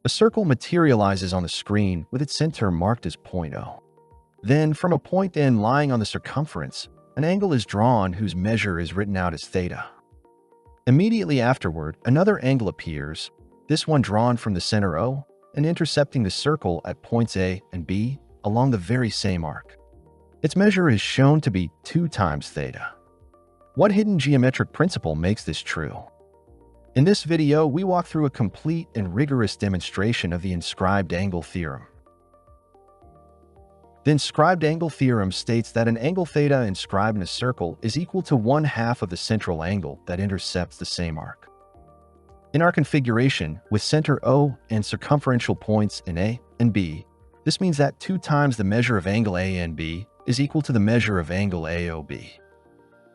A circle materializes on the screen with its center marked as point O. Then, from a point N lying on the circumference, an angle is drawn whose measure is written out as theta. Immediately afterward, another angle appears, this one drawn from the center O and intercepting the circle at points A and B along the very same arc. Its measure is shown to be 2 times theta. What hidden geometric principle makes this true? In this video, we walk through a complete and rigorous demonstration of the inscribed angle theorem. The inscribed angle theorem states that an angle theta inscribed in a circle is equal to 1/2 of the central angle that intercepts the same arc. In our configuration, with center O and circumferential points in A and B, this means that 2 times the measure of angle ANB is equal to the measure of angle AOB.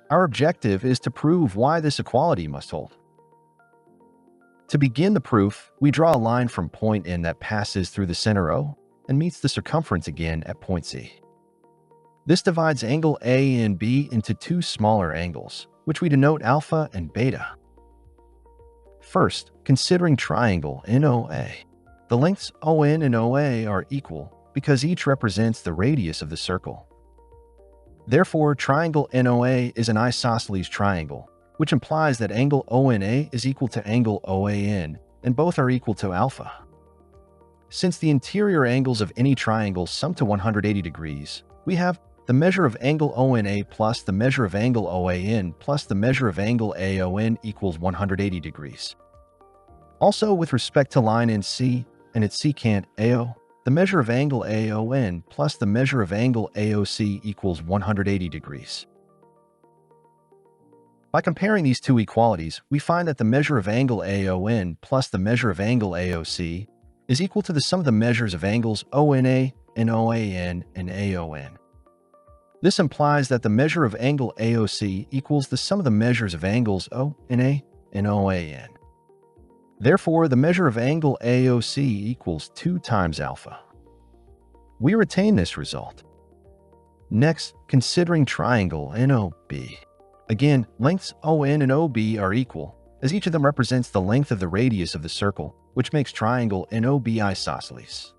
Our objective is to prove why this equality must hold. To begin the proof, we draw a line from point N that passes through the center O and meets the circumference again at point C. This divides angle A and B into 2 smaller angles, which we denote alpha and beta. First, considering triangle NOA. The lengths ON and OA are equal because each represents the radius of the circle. Therefore, triangle NOA is an isosceles triangle, which implies that angle ONA is equal to angle OAN, and both are equal to alpha. Since the interior angles of any triangle sum to 180 degrees, we have the measure of angle ONA plus the measure of angle OAN plus the measure of angle AON equals 180 degrees. Also, with respect to line NC and its secant AO, the measure of angle AON plus the measure of angle AOC equals 180 degrees. By comparing these two equalities, we find that the measure of angle AON plus the measure of angle AOC is equal to the sum of the measures of angles ONA and OAN and AON. This implies that the measure of angle AOC equals the sum of the measures of angles ONA and OAN. Therefore, the measure of angle AOC equals 2 times alpha. We retain this result. Next, considering triangle NOB. Again, lengths ON and OB are equal, as each of them represents the length of the radius of the circle, which makes triangle NOB isosceles.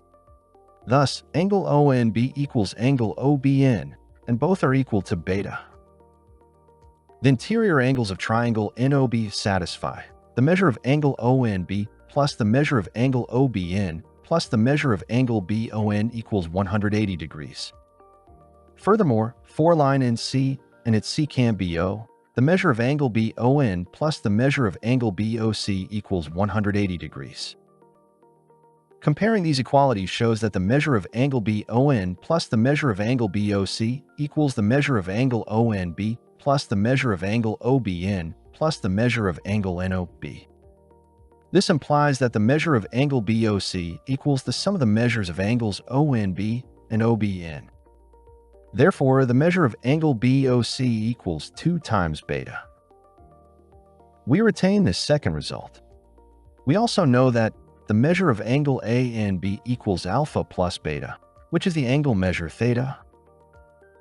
Thus, angle ONB equals angle OBN, and both are equal to beta. The interior angles of triangle NOB satisfy the measure of angle ONB plus the measure of angle OBN plus the measure of angle BON equals 180 degrees. Furthermore, for line NC and its secant BO, the measure of angle BON plus the measure of angle BOC equals 180 degrees. Comparing these equalities shows that the measure of angle BON plus the measure of angle BOC equals the measure of angle ONB plus the measure of angle OBN plus the measure of angle NOB. This implies that the measure of angle BOC equals the sum of the measures of angles ONB and OBN. Therefore, the measure of angle BOC equals 2 times beta. We retain this second result. We also know that the measure of angle ANB equals alpha plus beta, which is the angle measure theta.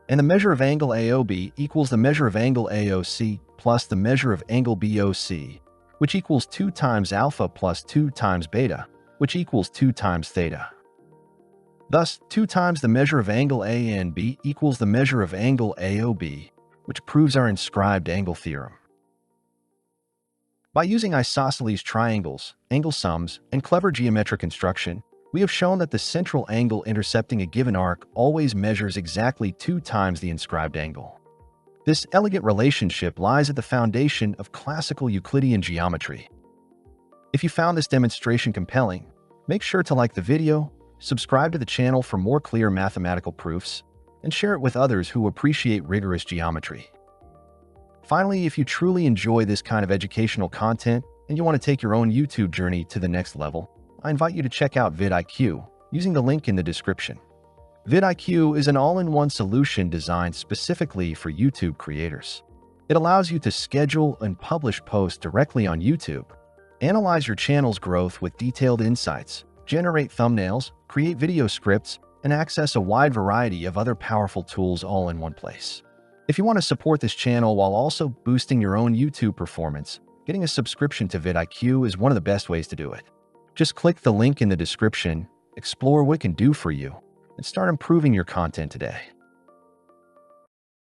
And the measure of angle AOB equals the measure of angle AOC plus the measure of angle BOC, which equals 2 times alpha plus 2 times beta, which equals 2 times theta. Thus, 2 times the measure of angle ANB equals the measure of angle AOB, which proves our inscribed angle theorem. By using isosceles triangles, angle sums, and clever geometric construction, we have shown that the central angle intercepting a given arc always measures exactly 2 times the inscribed angle. This elegant relationship lies at the foundation of classical Euclidean geometry. If you found this demonstration compelling, make sure to like the video, subscribe to the channel for more clear mathematical proofs, and share it with others who appreciate rigorous geometry. Finally, if you truly enjoy this kind of educational content and you want to take your own YouTube journey to the next level, I invite you to check out vidIQ using the link in the description. vidIQ is an all-in-one solution designed specifically for YouTube creators. It allows you to schedule and publish posts directly on YouTube, analyze your channel's growth with detailed insights, generate thumbnails, create video scripts, and access a wide variety of other powerful tools all in one place. If you want to support this channel while also boosting your own YouTube performance, getting a subscription to vidIQ is one of the best ways to do it. Just click the link in the description, explore what it can do for you, and start improving your content today.